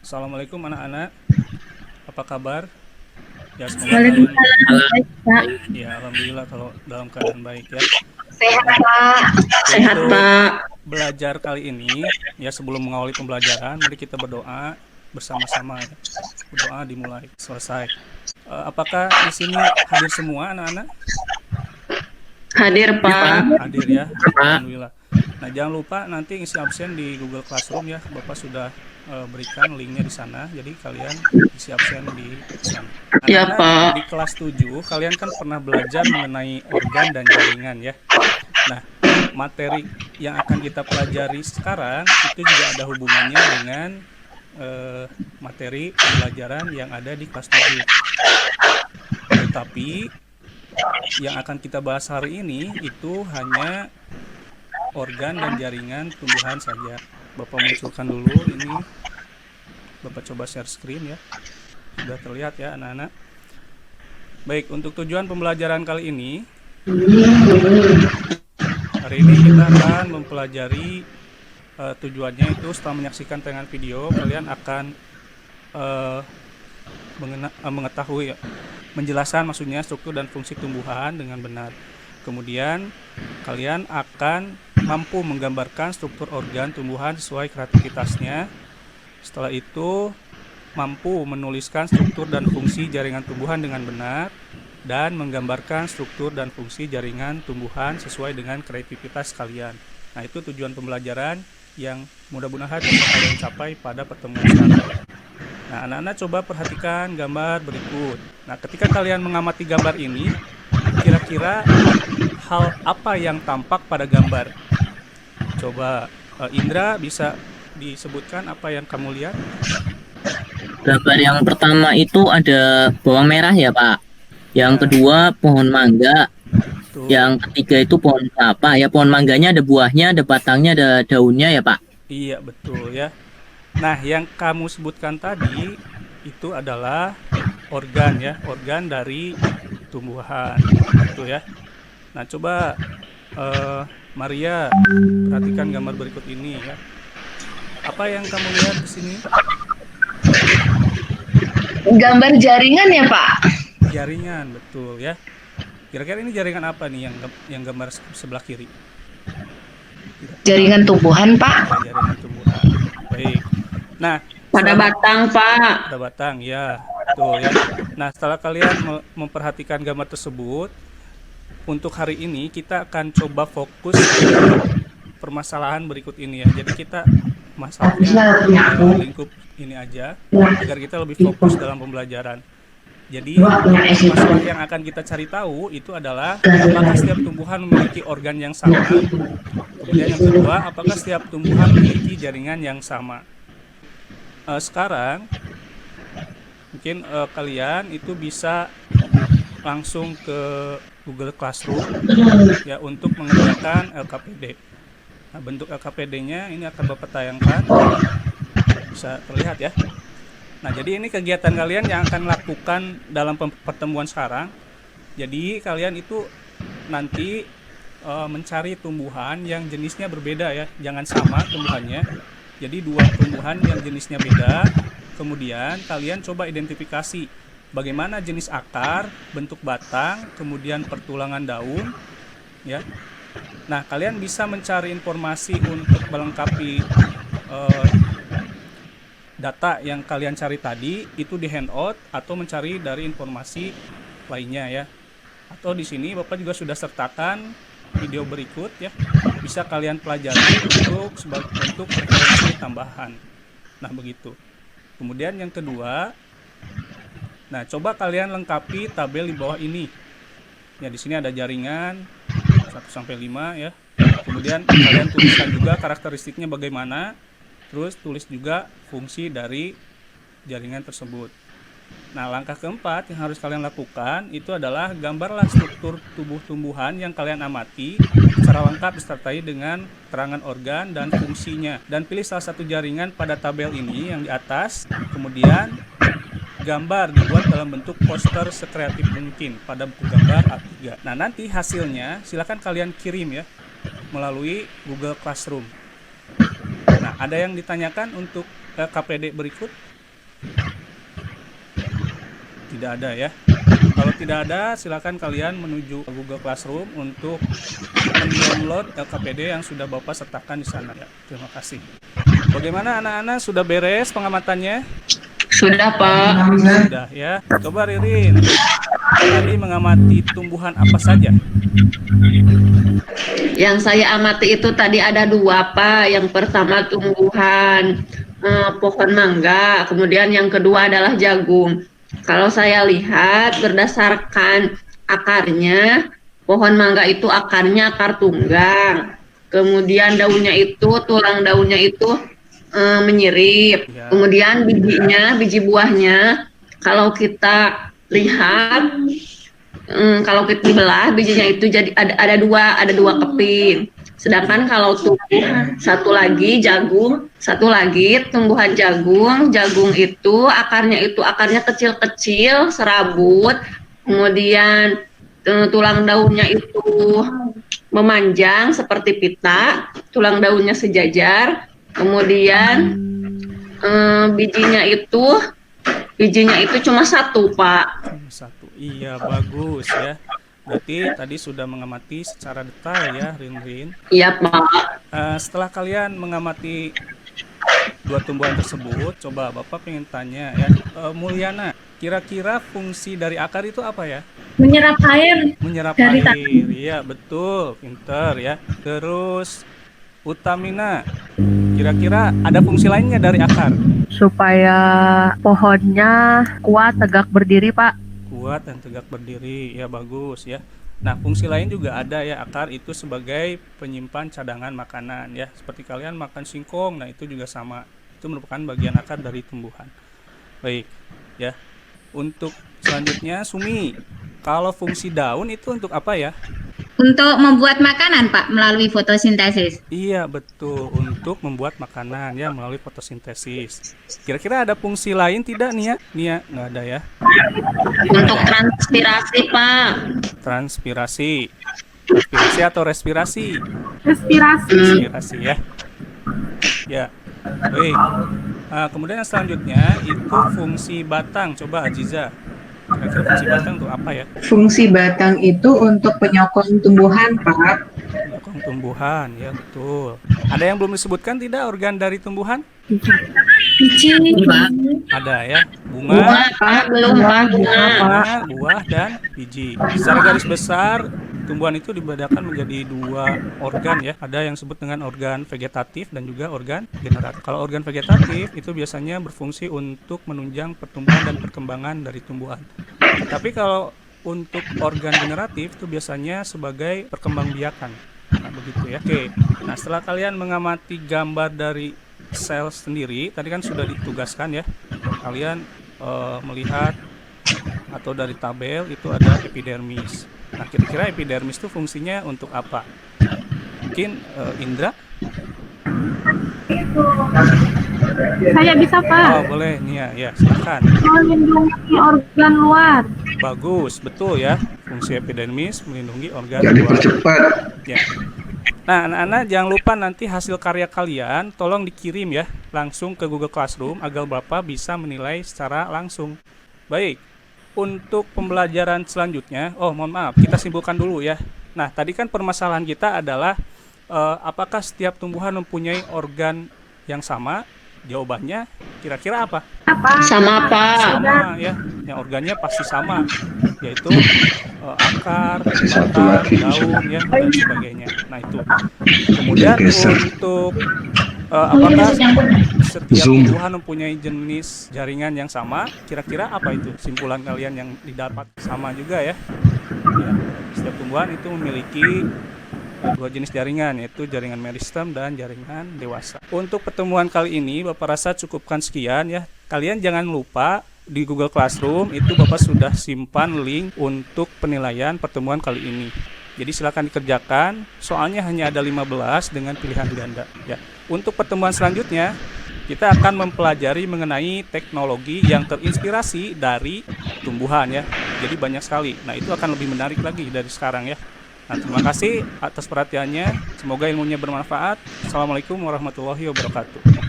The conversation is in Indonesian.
Assalamualaikum anak-anak, apa kabar? Ya semoga kalian, Waalaikumsalam. Baik, Pak. ya alhamdulillah kalau dalam keadaan baik ya. Sehat, Nah, Pak. Sehat, untuk Pak. belajar kali ini, ya sebelum mengawali pembelajaran, mari kita berdoa bersama-sama ya. Berdoa dimulai, selesai. Apakah di sini hadir semua anak-anak? Hadir, Ya, Pak. Pak. Hadir ya, Pak. alhamdulillah. Nah jangan lupa nanti isi absen di Google Classroom ya, Bapak sudah berikan linknya di sana, jadi kalian isi absen di sana. Ya, Anak-anak di Pak. kelas 7 kalian kan pernah belajar mengenai organ dan jaringan ya. Nah, materi yang akan kita pelajari sekarang itu juga ada hubungannya dengan materi pembelajaran yang ada di kelas 7. Tetapi yang akan kita bahas hari ini itu hanya organ dan jaringan tumbuhan saja. Bapak munculkan dulu ini. Bapak coba share screen ya. Sudah terlihat ya anak-anak. Baik, untuk tujuan pembelajaran kali ini, hari ini kita akan mempelajari tujuannya itu setelah menyaksikan tayangan video, kalian akan mengetahui ya, menjelaskan maksudnya struktur dan fungsi tumbuhan dengan benar. Kemudian kalian akan mampu menggambarkan struktur organ tumbuhan sesuai kreativitasnya. Setelah itu mampu menuliskan struktur dan fungsi jaringan tumbuhan dengan benar dan menggambarkan struktur dan fungsi jaringan tumbuhan sesuai dengan kreativitas kalian. Nah, itu tujuan pembelajaran yang mudah-mudahan bisa kalian capai pada pertemuan sekarang. Nah, anak-anak coba perhatikan gambar berikut. Nah, ketika kalian mengamati gambar ini, kira-kira hal apa yang tampak pada gambar? Coba Indra bisa disebutkan apa yang kamu lihat? Gambar yang pertama itu ada bawang merah ya, Pak. Yang Ya, kedua pohon mangga. betul. Yang ketiga itu pohon apa ya? Pohon mangganya ada buahnya, ada batangnya, ada daunnya ya, Pak. Iya, betul ya. Nah, yang kamu sebutkan tadi itu adalah organ ya, organ dari tumbuhan. Itu ya. Nah, coba Maria perhatikan gambar berikut ini ya. Apa yang kamu lihat di sini? Gambar jaringan ya, Pak? Jaringan, betul ya. Kira-kira ini jaringan apa nih yang gambar sebelah kiri? Jaringan tumbuhan, Ya, Pak. jaringan tumbuhan. Baik. Nah, Pada setelah batang, Pak. ada batang ya, betul ya. Nah, setelah kalian memperhatikan gambar tersebut, untuk hari ini kita akan coba fokus ke permasalahan berikut ini ya. Jadi kita masalahnya lingkup ini aja agar kita lebih fokus dalam pembelajaran. Jadi masalah yang akan kita cari tahu itu adalah apakah setiap tumbuhan memiliki organ yang sama. Kemudian yang kedua, apakah setiap tumbuhan memiliki jaringan yang sama. Sekarang mungkin kalian itu bisa langsung ke Google Classroom ya untuk mengerjakan LKPD. Nah, bentuk LKPD-nya ini akan Bapak tayangkan, bisa terlihat ya. Nah, jadi ini kegiatan kalian yang akan lakukan dalam pertemuan sekarang. Jadi kalian itu nanti mencari tumbuhan yang jenisnya berbeda ya, jangan sama tumbuhannya. Jadi dua tumbuhan yang jenisnya beda. Kemudian kalian coba identifikasi bagaimana jenis akar, bentuk batang, kemudian pertulangan daun, ya. Nah, kalian bisa mencari informasi untuk melengkapi data yang kalian cari tadi itu di handout atau mencari dari informasi lainnya ya. Atau di sini Bapak juga sudah sertakan video berikut ya. Bisa kalian pelajari untuk sebagai bentuk referensi tambahan. Nah, begitu. Kemudian yang kedua, nah coba kalian lengkapi tabel di bawah ini. Ya, di sini ada jaringan 1 sampai 5 ya. Kemudian kalian tuliskan juga karakteristiknya bagaimana. Terus tulis juga fungsi dari jaringan tersebut. Nah, langkah keempat yang harus kalian lakukan itu adalah gambarlah struktur tubuh tumbuhan yang kalian amati secara lengkap disertai dengan keterangan organ dan fungsinya. Dan pilih salah satu jaringan pada tabel ini yang di atas. Kemudian gambar dibuat dalam bentuk poster sekreatif mungkin pada buku gambar A3. Nah, nanti hasilnya silakan kalian kirim ya melalui Google Classroom. Nah, ada yang ditanyakan untuk KPD berikut? Tidak ada ya. Kalau tidak ada, silakan kalian menuju Google Classroom untuk mendownload LKPD yang sudah Bapak sertakan di sana ya. Terima kasih. Bagaimana anak-anak, sudah beres pengamatannya? Sudah, Pak. Sudah ya. Coba Ririn, tadi mengamati tumbuhan apa saja? Yang saya amati itu tadi ada dua, Pak. Yang pertama tumbuhan pohon mangga, kemudian yang kedua adalah jagung. Kalau saya lihat berdasarkan akarnya, pohon mangga itu akarnya akar tunggang. Kemudian daunnya itu, tulang daunnya itu menyirip. Ya. Kemudian bijinya, biji buahnya, kalau kita lihat, kalau kita dibelah, bijinya itu jadi ada dua keping. Sedangkan kalau tumbuhan satu lagi tumbuhan jagung itu akarnya kecil-kecil, serabut, kemudian tulang daunnya itu memanjang seperti pita, tulang daunnya sejajar, kemudian bijinya itu cuma satu, Pak. Satu. Iya, bagus ya. Berarti tadi sudah mengamati secara detail ya, Rin. Iya, Pak. Setelah kalian mengamati dua tumbuhan tersebut, coba Bapak pengen tanya ya, Mulyana, kira-kira fungsi dari akar itu apa ya? Menyerap air Menyerap dari air. tanah. Iya, betul, pinter ya. Terus Utamina, kira-kira ada fungsi lainnya dari akar? Supaya pohonnya kuat tegak berdiri, Pak. Kuat dan tegak berdiri, ya bagus ya. Nah, fungsi lain juga ada ya, akar itu sebagai penyimpan cadangan makanan ya. Seperti kalian makan singkong, nah itu juga sama. Itu merupakan bagian akar dari tumbuhan. Baik, ya. Untuk selanjutnya Sumi, kalau fungsi daun itu untuk apa ya? Untuk membuat makanan, Pak, melalui fotosintesis. Iya, betul, untuk membuat makanan ya melalui fotosintesis. Kira-kira ada fungsi lain tidak nih ya? Nia, nggak ada ya? Untuk transpirasi, Pak. Transpirasi. Transpirasi atau respirasi? Respirasi. Respirasi ya. Ya, baik. Kemudian yang selanjutnya itu fungsi batang. Coba Aziza. Kira-kira fungsi batang untuk apa ya? Fungsi batang itu untuk penyokong tumbuhan, Pak. Penyokong tumbuhan, ya betul. Ada yang belum disebutkan tidak organ dari tumbuhan? Biji. Ada ya. Bunga, Bunga, Pak. Belum, Pak. Bunga. bunga, buah, dan biji. Secara garis besar, tumbuhan itu dibedakan menjadi dua organ ya. Ada yang disebut dengan organ vegetatif dan juga organ generatif. Kalau organ vegetatif itu biasanya berfungsi untuk menunjang pertumbuhan dan perkembangan dari tumbuhan. Tapi kalau untuk organ generatif itu biasanya sebagai perkembangbiakan. Nah, begitu ya. Oke. Nah, setelah kalian mengamati gambar dari sel sendiri, tadi kan sudah ditugaskan ya. Kalian melihat atau dari tabel itu ada epidermis. Nah, kira-kira epidermis itu fungsinya untuk apa? Mungkin Indra? Saya bisa, Pak. Oh, boleh. Nia, ya, silakan. Melindungi organ luar. Bagus, betul ya. Fungsi epidermis melindungi organ Jadi luar. percepat. Ya. Nah, anak-anak jangan lupa nanti hasil karya kalian tolong dikirim ya langsung ke Google Classroom agar Bapak bisa menilai secara langsung. Baik. Untuk pembelajaran selanjutnya, mohon maaf, kita simpulkan dulu ya. Nah, tadi kan permasalahan kita adalah apakah setiap tumbuhan mempunyai organ yang sama? Jawabannya kira-kira apa? Sama, Pak. Sama ya, yang organnya pasti sama, yaitu akar, Satu batang, lagi daun ya dan sebagainya. Nah, itu. Kemudian Geser. untuk apakah setiap Zoom. tumbuhan mempunyai jenis jaringan yang sama? Kira-kira apa itu? Simpulan kalian yang didapat sama juga ya. Ya, setiap tumbuhan itu memiliki dua jenis jaringan, yaitu jaringan meristem dan jaringan dewasa. Untuk pertemuan kali ini Bapak rasa cukupkan sekian ya. Kalian jangan lupa di Google Classroom itu Bapak sudah simpan link untuk penilaian pertemuan kali ini. Jadi silakan dikerjakan, soalnya hanya ada 15 dengan pilihan ganda ya. Untuk pertemuan selanjutnya kita akan mempelajari mengenai teknologi yang terinspirasi dari tumbuhan ya. Jadi banyak sekali. Nah, itu akan lebih menarik lagi dari sekarang ya. Nah, terima kasih atas perhatiannya. Semoga ilmunya bermanfaat. Assalamualaikum warahmatullahi wabarakatuh.